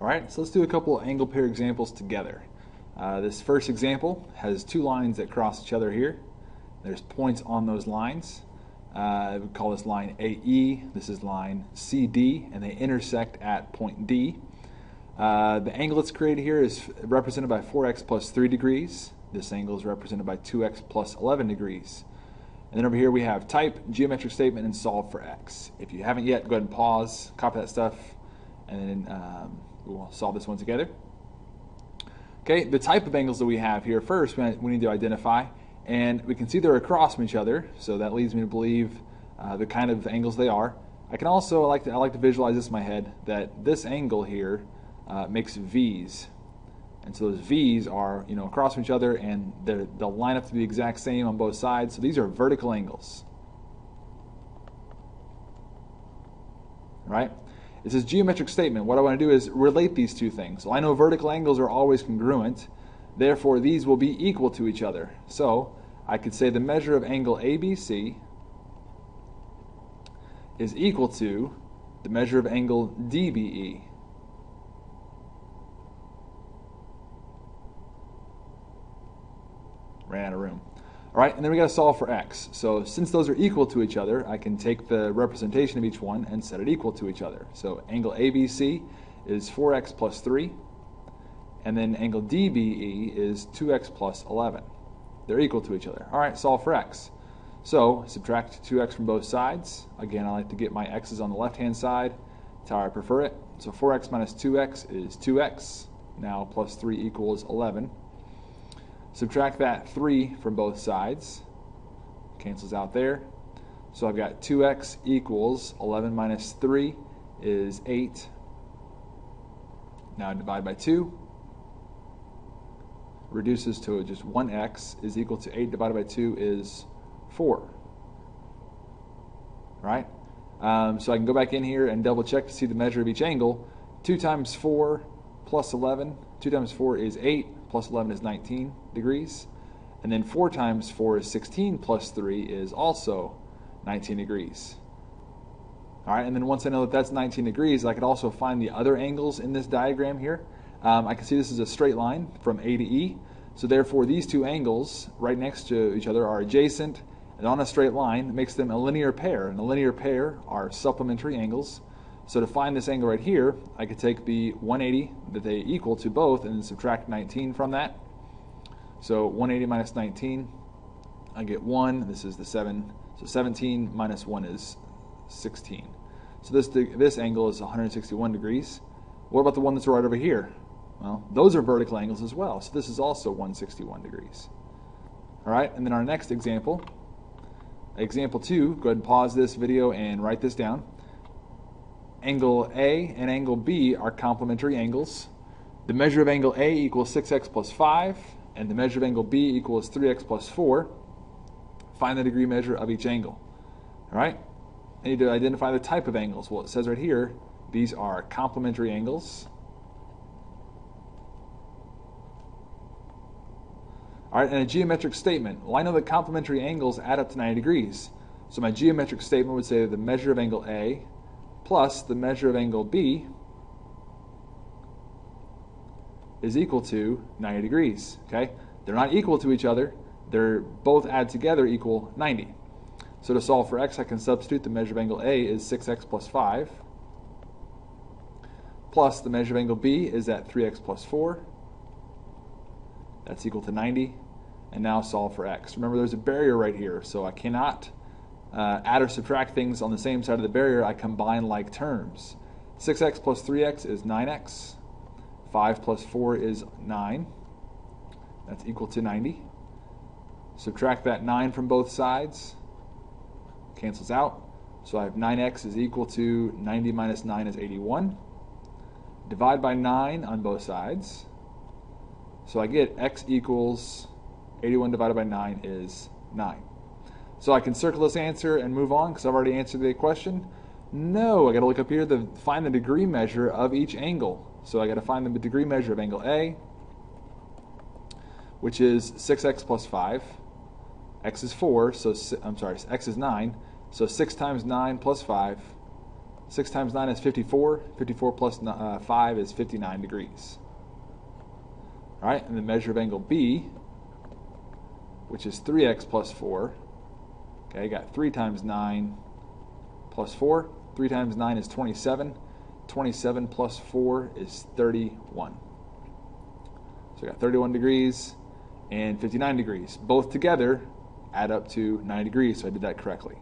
Alright, so let's do a couple angle pair examples together. This first example has two lines that cross each other here. There's points on those lines. We call this line AE, this is line CD, and they intersect at point D. The angle that's created here is represented by 4x plus 3 degrees. This angle is represented by 2x plus 11 degrees. And then over here we have type, geometric statement, and solve for x. If you haven't yet, go ahead and pause, copy that stuff, and then we'll solve this one together. Okay, the type of angles that we have here first we need to identify, and we can see they're across from each other, so that leads me to believe the kind of angles they are. I can also I like to visualize this in my head that this angle here makes V's, and so those V's are across from each other, and they'll line up to be the exact same on both sides. So these are vertical angles. Right? This is geometric statement. What I want to do is relate these two things. So I know vertical angles are always congruent, therefore these will be equal to each other. So I could say the measure of angle ABC is equal to the measure of angle DBE. Ran out of room. All right, and then we got to solve for x. So since those are equal to each other, I can take the representation of each one and set it equal to each other. So angle ABC is 4x plus 3, and then angle DBE is 2x plus 11. They're equal to each other. All right, solve for x. So subtract 2x from both sides. Again, I like to get my x's on the left-hand side. That's how I prefer it. So 4x minus 2x is 2x. Now plus 3 equals 11. Subtract that 3 from both sides. Cancels out there. So I've got 2x equals 11 minus 3 is 8. Now I divide by 2. Reduces to just 1x is equal to 8 divided by 2 is 4. Right? So I can go back in here and double check to see the measure of each angle. 2 times 4 plus 11. 2 times 4 is 8. Plus 11 is 19 degrees. And then 4 times 4 is 16 plus 3 is also 19 degrees. All right, and then once I know that that's 19 degrees, I could also find the other angles in this diagram here. I can see this is a straight line from A to E. So therefore, these two angles right next to each other are adjacent and on a straight line makes them a linear pair. And a linear pair are supplementary angles. So to find this angle right here, I could take the 180 that they equal to both and then subtract 19 from that. So 180 minus 19, I get 1. This is the 7. So 17 minus 1 is 16. So this angle is 161 degrees. What about the one that's right over here? Well, those are vertical angles as well. So this is also 161 degrees. All right, and then our next example, example 2, go ahead and pause this video and write this down. Angle A and angle B are complementary angles. The measure of angle A equals 6x plus 5, and the measure of angle B equals 3x plus 4. Find the degree measure of each angle. All right? I need to identify the type of angles. Well, it says right here, these are complementary angles. All right, and a geometric statement. Well, I know that complementary angles add up to 90 degrees. So my geometric statement would say that the measure of angle A plus the measure of angle B is equal to 90 degrees. Okay? They're not equal to each other. They're both add together equal 90. So to solve for x, I can substitute the measure of angle A is 6x plus 5 plus the measure of angle B is at 3x plus 4. That's equal to 90. And now solve for x. Remember, there's a barrier right here, so I cannot add or subtract things on the same side of the barrier. I combine like terms. 6x plus 3x is 9x. 5 plus 4 is 9. That's equal to 90. Subtract that 9 from both sides. Cancels out. So I have 9x is equal to 90 minus 9 is 81. Divide by 9 on both sides. So I get x equals 81 divided by 9 is 9. So I can circle this answer and move on because I've already answered the question. No, I got to look up here to find the degree measure of each angle. So I got to find the degree measure of angle A, which is 6x plus 5. X is 4, so I'm sorry, x is 9. So 6 times 9 plus 5, 6 times 9 is 54. 54 plus 5 is 59 degrees. All right, and the measure of angle B, which is 3x plus 4. Okay, I got 3 times 9 plus 4. 3 times 9 is 27. 27 plus 4 is 31. So I got 31 degrees and 59 degrees. Both together add up to 90 degrees, so I did that correctly.